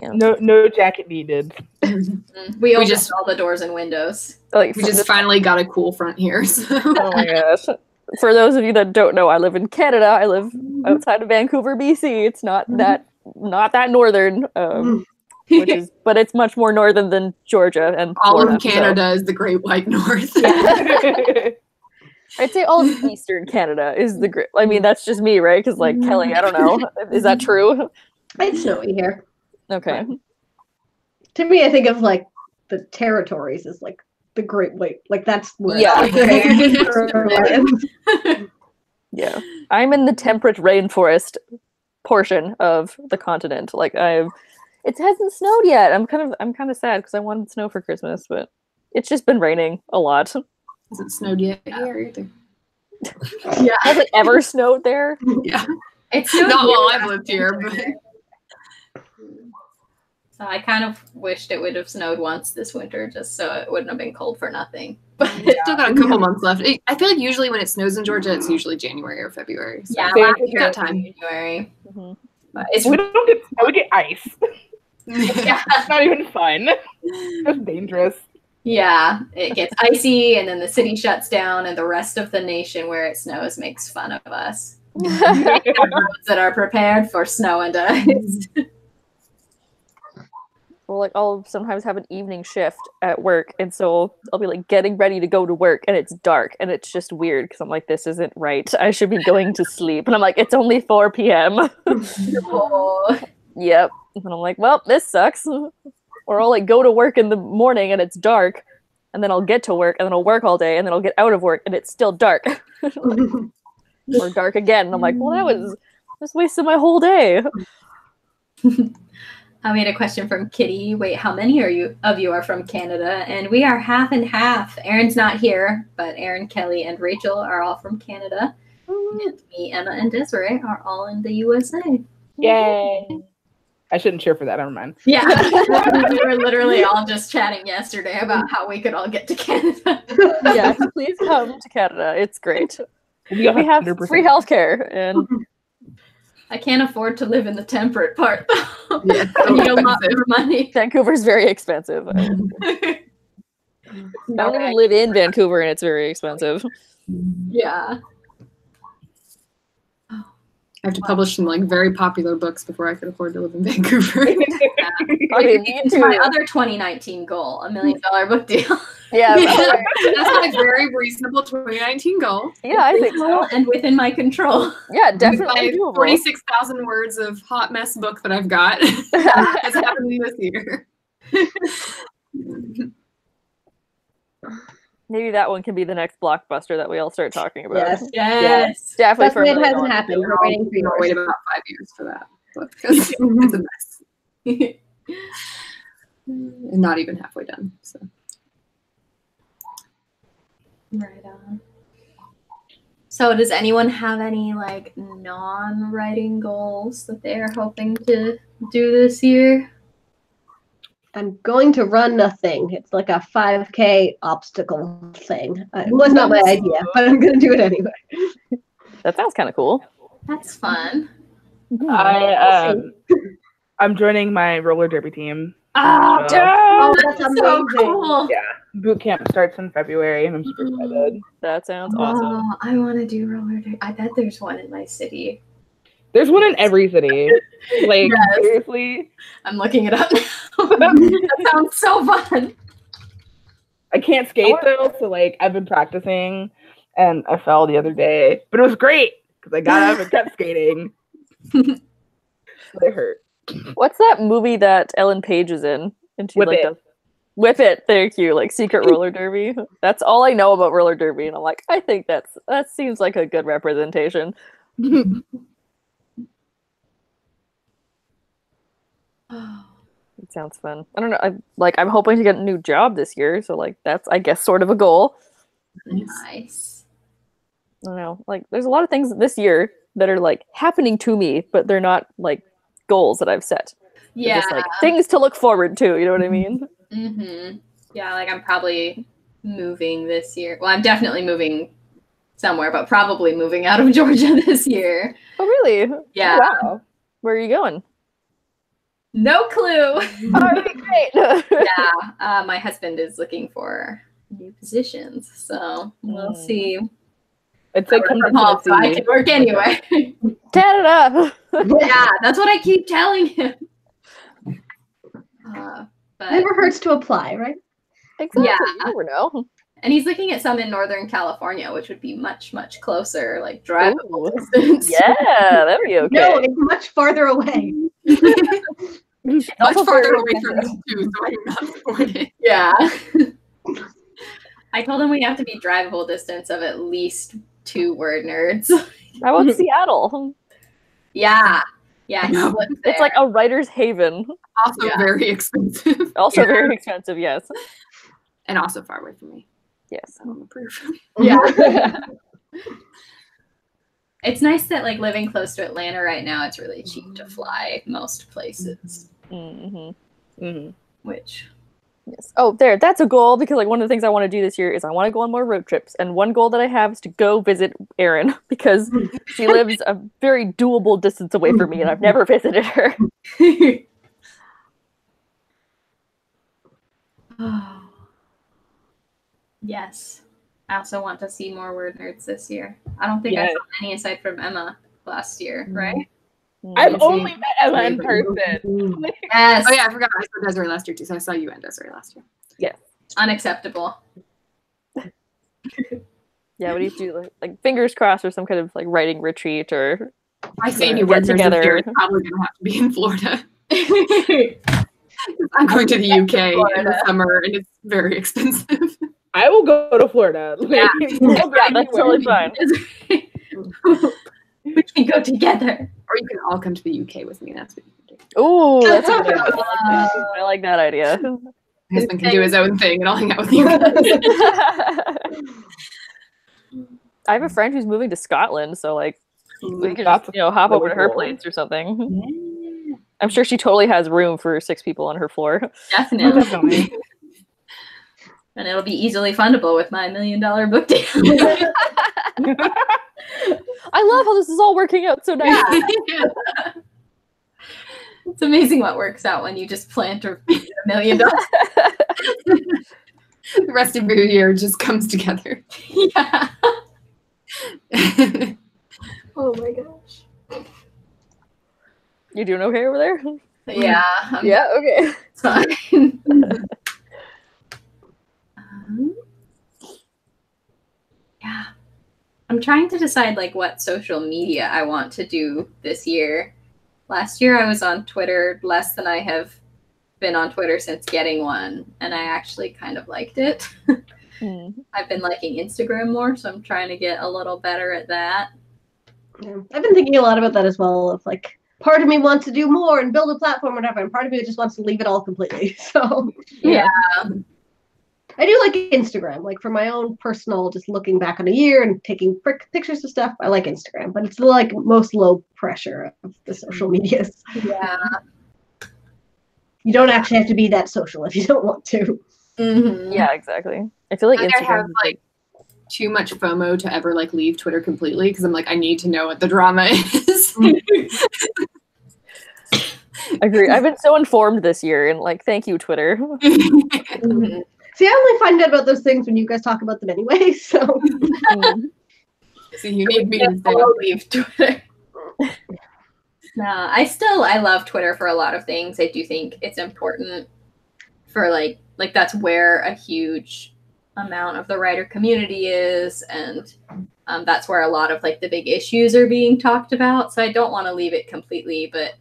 Yeah.
no jacket needed.
We opened
just-
all the doors and windows.
Like,
We just finally got a cool front here. So.
oh my gosh. For those of you that don't know, I live in Canada. I live outside of Vancouver, BC. It's not that northern. But it's much more northern than Georgia and
All
Florida,
of Canada is the Great White North.
I'd say all of Eastern Canada is the great. I mean, that's just me, right? Because like Kelly, I don't know. Is that true?
It's snowy here.
Okay.
To me, I think of like the territories as like the Great White. Like that's where.
Yeah.
Like,
Yeah. I'm in the temperate rainforest portion of the continent. Like it hasn't snowed yet. I'm kind of sad because I wanted snow for Christmas, but it's just been raining a lot.
Hasn't snowed yet here either.
Yeah.
Has it ever snowed there?
Yeah.
It's
Not while I've lived here, but
So I kind of wished it would have snowed once this winter, just so it wouldn't have been cold for nothing. But
still got a couple months left. I feel like usually when it snows in Georgia, it's usually January or February. So
yeah,
Same
last
here.
year it was January.
Mhm.
But it's
We don't get snow, we get ice.
yeah.
It's not even fun. It's dangerous.
Yeah, it gets icy, and then the city shuts down, and the rest of the nation where it snows makes fun of us. Roads that are prepared for snow and ice.
Well, like I'll sometimes have an evening shift at work, and so I'll be like getting ready to go to work, and it's dark, and it's just weird because I'm like, this isn't right. I should be going to sleep, and I'm like, it's only 4 p.m.
Oh.
Yep. And I'm like, well, this sucks. Or I'll like go to work in the morning and it's dark, and then I'll get to work and then I'll work all day and then I'll get out of work and it's still dark. Or dark again. And I'm like, well, that was just wasted my whole day.
We had a question from Kitty. Wait, how many of you are from Canada? And we are half and half. Aaron's not here, but Aaron, Kelly, and Rachel are all from Canada. And me, Emma, and Desiree are all in the USA.
Yay. I shouldn't cheer for that. Never mind.
Yeah. We were literally all just chatting yesterday about how we could all get to Canada.
Yes, please come to Canada. It's great.
We
have free healthcare, and
I can't afford to live in the temperate part, though.
Yeah,
I need a lot more money.
Vancouver's very expensive. I don't even live in Vancouver, and it's very expensive.
Yeah.
I have to publish some like very popular books before I could afford to live in Vancouver.
Okay, me
It's
too.
my other 2019 goal, $1 million book deal.
Yeah,
That's my very reasonable 2019 goal.
yeah, I think so.
And within my control.
Yeah,
My
definitely doable.
46,000 words of hot mess book that I've got. It's happening this year.
Maybe that one can be the next blockbuster that we all start talking about.
Yes.
Yes.
Definitely
That's
for
why
a
it
million
hasn't
dollars.
happened. We're waiting for
I'll wait
yours.
about 5 years for that book because it's a mess. And not even halfway done. So.
Right on. So does anyone have any like non-writing goals that they're hoping to do this year?
I'm going to run a thing. It's like a 5K obstacle thing. It was not my idea, but I'm going to do it anyway.
That sounds kind of cool.
That's fun.
I'm joining my roller derby team.
Oh,
Oh, that's
so
amazing.
cool.
Yeah, boot camp starts in February, and I'm super excited.
That sounds awesome.
Oh, I want to do roller derby. I bet there's one in my city.
There's one in every city. Like
Yes.
seriously,
I'm looking it up now. That sounds so fun.
I can't skate though, so like I've been practicing, and I fell the other day, but it was great because I got up and kept skating. But it hurt.
What's that movie that Ellen Page is in? And she
Whip
like
It.
does Whip It, thank you. Like secret roller derby. That's all I know about roller derby, and I'm like, I think that seems like a good representation. It sounds fun. I don't know. I'm hoping to get a new job this year, so like that's I guess sort of a goal.
Nice.
I don't know. Like there's a lot of things this year that are like happening to me, but they're not like goals that I've set. They're
Yeah.
just like things to look forward to. You know what I mean?
Mm-hmm. Yeah, like I'm probably moving this year. Well, I'm definitely moving somewhere, but probably moving out of Georgia this year.
Oh really?
Yeah.
Wow.
Where are you going?
No clue.
Alright, great.
Yeah. My husband is looking for new positions, so we'll see.
It's like come
From home, so I can work anyway.
Canada.
Yeah, that's what I keep telling him. But
Never hurts to apply, right?
Exactly.
Yeah.
You never know.
and he's looking at some in Northern California, which would be much, much closer, like drivable
Ooh.
distance.
Yeah, that'd be okay.
No, it's much farther away.
Much
also
farther
very
away from me too, so I cannot afford it.
Yeah. I told him we have to be drivable distance of at least 2 WordNerds.
How about Seattle?
Yeah. Yeah, he
No.
lives
It's like
there.
a writer's haven.
Also
Yeah.
very expensive.
Also
Yeah.
very expensive, yes.
And also far away from me.
Yes.
I don't approve.
Yeah. It's nice that like living close to Atlanta right now, it's really cheap to fly most places, which
Yes. Oh, that's a goal because like one of the things I want to do this year is I want to go on more road trips. And one goal that I have is to go visit Erin because she lives a very doable distance away from me and I've never visited her.
Oh. Yes. I also want to see more WordNerds this year. I don't think I
Yes.
saw any aside from Emma last year, right?
I've
Mhm.
only met Emma in person.
Yes.
Oh yeah, I forgot. I saw Desiree last year too, so I saw you and Desiree last year.
Unacceptable.
Yeah, we need to do like fingers crossed or some kind of like writing retreat or
I say any
Get
WordNerds
together.
this year, it's probably going to have to be in Florida. I'm going to the UK in the
Florida.
summer, and it's very expensive.
I will go to Florida. Like,
Yeah.
yeah, that's totally fine.
We can go together.
Or you can all come to the UK with me. That's what you can do.
Ooh, that's a good idea. I like that idea.
My husband can do his own thing, and I'll hang out with you guys.
I have a friend who's moving to Scotland, so like we could
That's
just, hop over to her
cool.
place or something. I'm sure she totally has room for 6 people on her floor.
Definitely.
Definitely.
And it'll be easily fundable with my $1 million book deal.
I love how this is all working out so nicely.
It's amazing what works out when you just plant $1 million.
The rest of your year just comes together.
Yeah. Oh my gosh.
You doing okay over there?
Yeah.
Yeah, okay.
It's fine. Yeah. I'm trying to decide like what social media I want to do this year. Last year I was on Twitter less than I have been on Twitter since getting one, and I actually kind of liked it. I've been liking Instagram more, so I'm trying to get a little better at that.
Yeah. I've been thinking a lot about that as well. Of like, part of me wants to do more and build a platform, or whatever, and part of me just wants to leave it all completely. So
Yeah.
I do like Instagram, like for my own personal, just looking back on a year and taking pictures of stuff. I like Instagram, but it's like most low pressure of the social medias.
Yeah.
You don't actually have to be that social if you don't want to.
Mm-hmm.
Yeah, exactly. I feel like
I
Instagram
have like too much FOMO to ever like leave Twitter completely because I'm like, I need to know what the drama is.
I agree. I've been so informed this year, and like, thank you, Twitter.
Mm-hmm.
See, I only find out about those things when you guys talk about them anyway. So,
So you need me to stay.
I'll leave Twitter. No, I love Twitter for a lot of things. I do think it's important for like that's where a huge amount of the writer community is, and that's where a lot of like the big issues are being talked about. So I don't want to leave it completely, but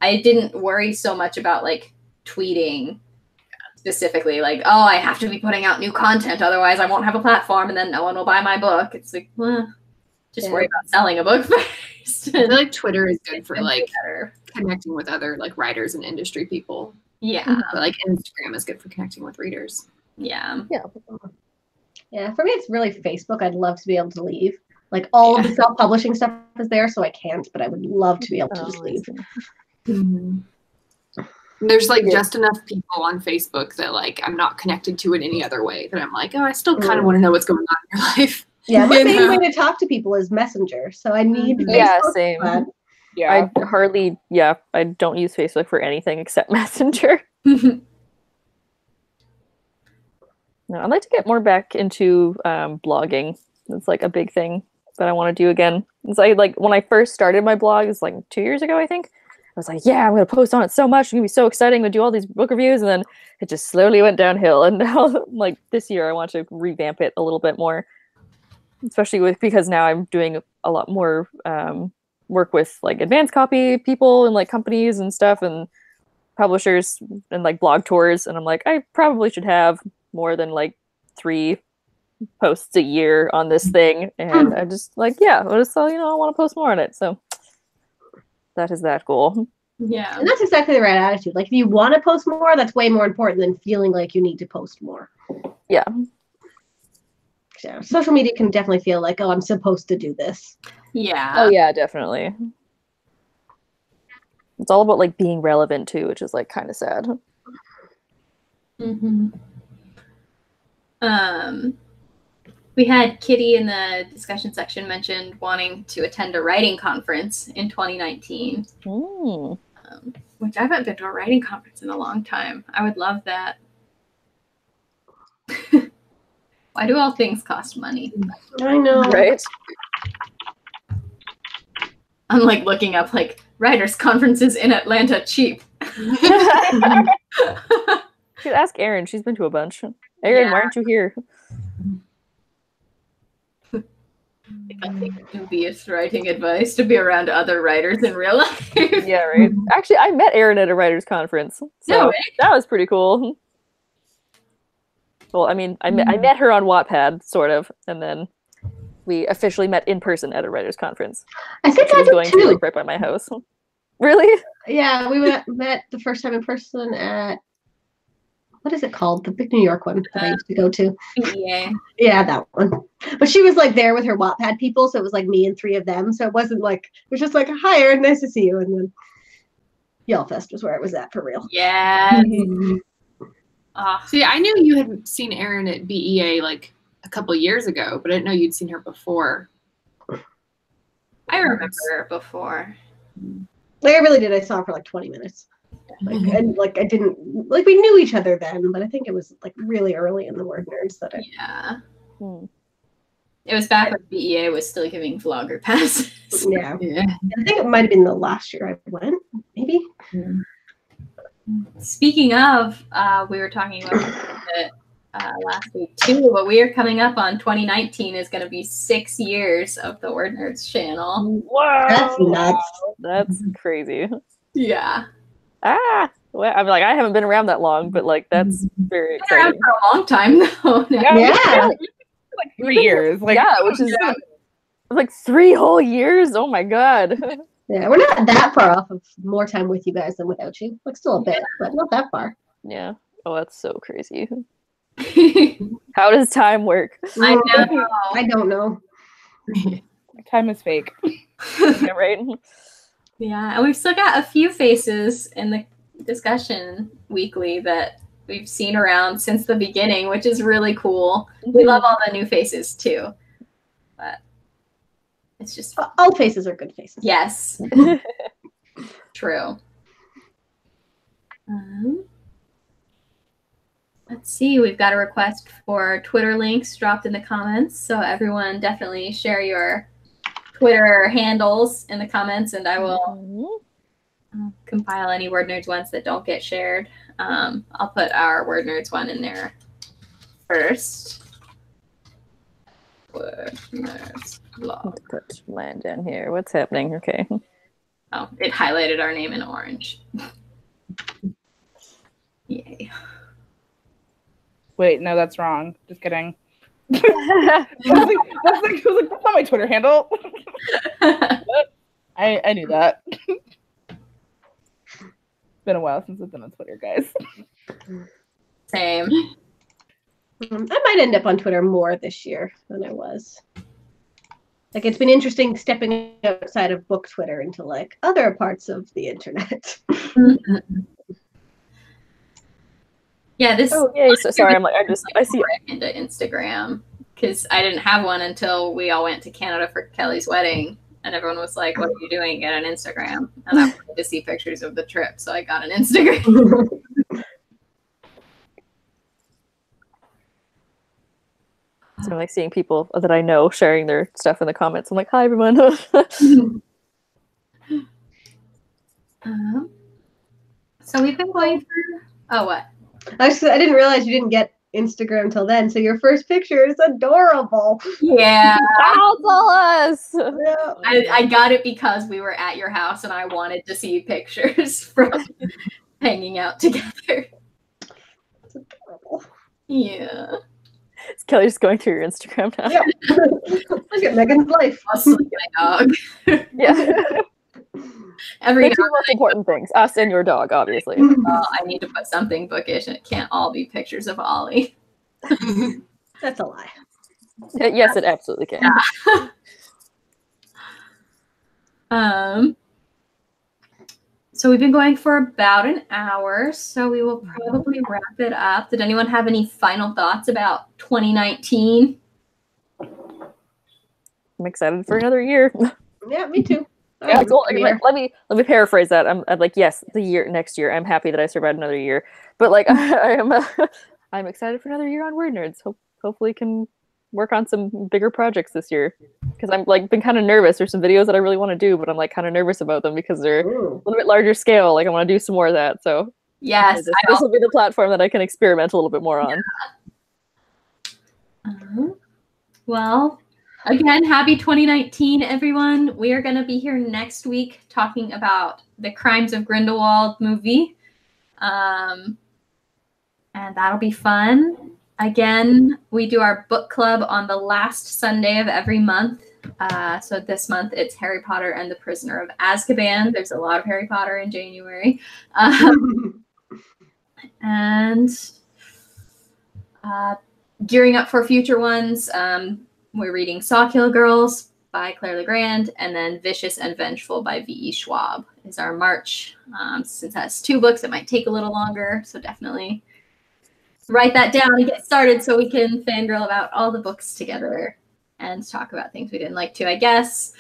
I didn't worry so much about like tweeting specifically, like, oh, I have to be putting out new content, otherwise I won't have a platform, and then no one will buy my book. It's like, well, just worry about selling a book first.
I feel like Twitter is good for like
better.
connecting with other like writers and industry people.
Yeah.
But like Instagram is good for connecting with readers.
Yeah.
yeah, for me, it's really Facebook. I'd love to be able to leave. Like all of the self-publishing stuff is there, so I can't, but I would love to be able to just leave.
Mm-hmm. There's like just enough people on Facebook that like I'm not connected to it any other way that I'm like, oh, I still kind of want to know what's going on in your life.
Yeah, my main way to talk to people is Messenger, so I need Facebook.
Yeah, same.
But
Yeah.
I don't use Facebook for anything except Messenger. No, I'd like to get more back into blogging. It's like a big thing that I want to do again. It's like when I first started my blog, it's like 2 years ago, I think. I was like, yeah, I'm going to post on it so much. It's going to be so exciting. I'm going to do all these book reviews. And then it just slowly went downhill. And now, like this year, I want to revamp it a little bit more, especially because now I'm doing a lot more work with like advanced copy people and like companies and stuff and publishers and like blog tours. And I'm like, I probably should have more than like 3 posts a year on this thing. And I just like, I want to post more on it. So that is that goal.
Yeah.
And that's exactly the right attitude. Like if you want to post more, that's way more important than feeling like you need to post more.
Yeah.
So social media can definitely feel like, oh, I'm supposed to do this.
Yeah.
Oh yeah, definitely. It's all about like being relevant too, which is like kind of sad.
Mm-hmm. We had Kitty in the discussion section mentioned wanting to attend a writing conference in 2019, which I haven't been to a writing conference in a long time. I would love that. Why do all things cost money?
I know.
Right?
I'm like looking up like writers conferences in Atlanta cheap.
You should ask Erin. She's been to a bunch. Erin, why aren't you here?
I take dubious writing advice to be around other writers in real life.
Yeah, right. Actually, I met Erin at a writers conference, so that was pretty cool. Well, I mean, I met her on Wattpad, sort of, and then we officially met in person at a writers conference.
I think
she was going to like right by my house. Really?
Yeah, we met the first time in person at, what is it called? The big New York one that I used to go to. Yeah, that one. But she was like there with her Wattpad people, so it was like me and 3 of them. So it wasn't like, it was just like, hi, Erin, nice to see you. And then Yellfest was where it was at for real.
Yeah.
See, I knew you had seen Erin at BEA like a couple years ago, but I didn't know you'd seen her before.
I remember her before.
Like I really did. I saw her for like 20 minutes. And like I didn't like we knew each other then, but I think it was like really early in the WordNerds that I
Yeah. It was back when BEA was still giving vlogger passes.
yeah. I think it might have been the last year I went, maybe.
Speaking of, we were talking about it last week too, but we are coming up on 2019 is going to be 6 years of the WordNerds channel.
Wow,
That's nuts.
That's crazy.
Yeah.
Well, I'm like, I haven't been around that long, but like that's very
Been around
exciting.
for a long time though.
Yeah.
Like 3 years. Like
Yeah, which is like 3 whole years. Oh my god.
Yeah, we're not that far off of more time with you guys than without you. Like still a bit, but not that far.
Yeah. Oh, that's so crazy. How does time work?
I know.
I don't know.
time is fake.
Yeah, right.
Yeah, and we've still got a few faces in the discussion weekly that we've seen around since the beginning, which is really cool. We love all the new faces too, but it's just
All faces are good faces.
yes, true. Let's see, we've got a request for Twitter links dropped in the comments, so everyone definitely share your Twitter handles in the comments, and I will compile any WordNerds ones that don't get shared. I'll put our WordNerds one in there first. WordNerds blog.
Put mine down here. What's happening? Okay.
Oh, it highlighted our name in orange. Yay.
Wait, no, that's wrong. Just kidding. That's not my Twitter handle. I knew that. It's been a while since I've been on Twitter, guys.
Same.
I might end up on Twitter more this year than I was. Like it's been interesting stepping outside of book Twitter into like other parts of the internet.
Yeah, this.
Oh, yay. So sorry. I'm like, I see.
Into Instagram because I didn't have one until we all went to Canada for Kelly's wedding, and everyone was like, "What are you doing? Get an Instagram." And I wanted to see pictures of the trip, so I got an Instagram.
So I'm like seeing people that I know sharing their stuff in the comments. I'm like, hi everyone.
So we've been going through. Oh, what?
I didn't realize you didn't get Instagram till then. So your first picture is adorable.
Yeah.
I'll tell us.
Yeah.
I got it because we were at your house and I wanted to see pictures from hanging out together.
It's adorable.
Yeah.
Is Kelly just going through your Instagram now?
Yeah. Look at Megan's life.
Also, my dog.
Yeah.
Every
The two most important things, us and your dog, obviously.
I need to put something bookish, and it can't all be pictures of Ollie.
That's a lie.
Yes, it absolutely can.
Yeah. So we've been going for about an hour, so we will probably wrap it up. Did anyone have any final thoughts about 2019?
I'm excited for another year.
Yeah, me too.
Yeah, cool. Let me paraphrase that. I'm like, yes, next year. I'm happy that I survived another year. But like, I'm excited for another year on WordNerds. Hopefully, can work on some bigger projects this year. Because I'm like been kind of nervous. There's some videos that I really want to do, but I'm like kind of nervous about them because they're a little bit larger scale. Like I want to do some more of that. So
Yes,
this will be the platform that I can experiment a little bit more on.
Well, again, happy 2019, everyone. We are going to be here next week talking about the Crimes of Grindelwald movie. And that'll be fun. Again, we do our book club on the last Sunday of every month. So this month it's Harry Potter and the Prisoner of Azkaban. There's a lot of Harry Potter in January. And gearing up for future ones, we're reading Sawkill Girls by Claire Legrand, and then Vicious and Vengeful by V.E. Schwab is our March. Since that's 2 books, it might take a little longer, so definitely write that down and get started so we can fangirl about all the books together and talk about things we didn't like too, I guess.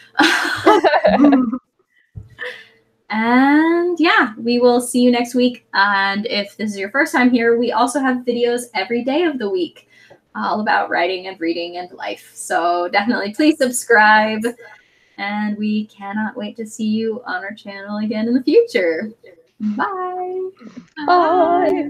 And yeah, we will see you next week. And if this is your first time here, we also have videos every day of the week all about writing and reading and life. So definitely please subscribe. And we cannot wait to see you on our channel again in the future. Bye.
Bye.